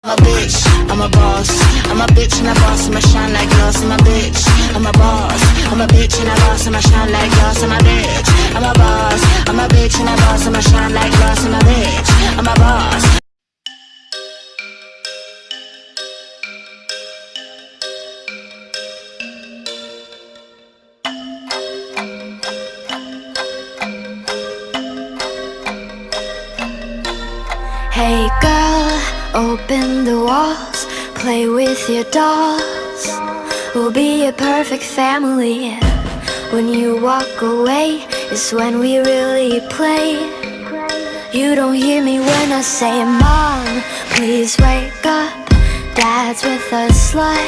I'm a bitch, I'm a boss. I'm a bitch and a boss, I'ma shine like glass. I'm a bitch, I'm a boss. I'm a bitch and a boss, I'ma shine like glass. I'm a bitch, I'm a boss. I'm a bitch and a boss, I'ma shine like glass. I'm a bitch, I'm a boss. Hey girl, open the walls, play with your dolls. We'll be a perfect family. When you walk away, it's when we really play. You don't hear me when I say, Mom, please wake up. Dad's with a slut,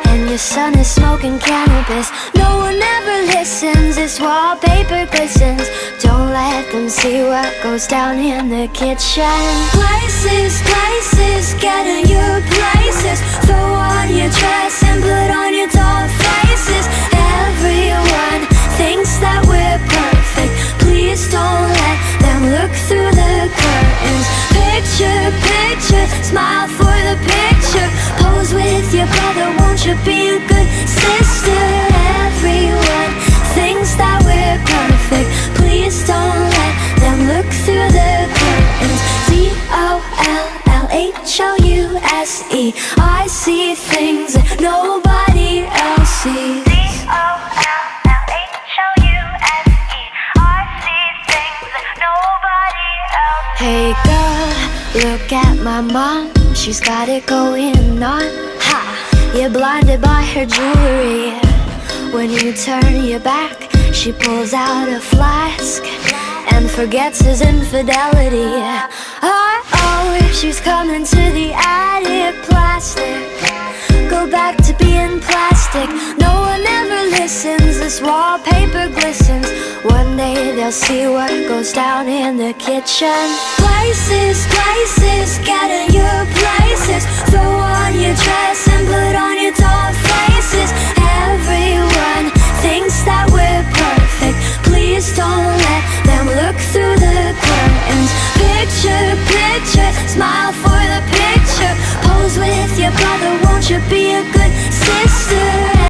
and your son is smoking cannabis. No one ever listens, this wallpaper glistens. Don't let them see what goes down in the kitchen. Places, places, get in your places. Throw on your dress and put on your doll faces. Everyone thinks that we're perfect. Please don't let them look through the curtains. Picture, picture, smile for the picture. Pose with your brother, won't you be a good sister? Everyone thinks that we're perfect. Please don't let them look through the curtains. DOLLHOUSE, I see things that nobody else sees. Hey girl, look at my mom, she's got it going on. Ha! You're blinded by her jewelry. When you turn your back, she pulls out a flask and forgets his infidelity. Oh, she's coming to the attic. Plastic, go back to being plastic. No one ever listens, this wallpaper glistens. One day they'll see what goes down in the kitchen. Places, places, get in your places. Throw on your dress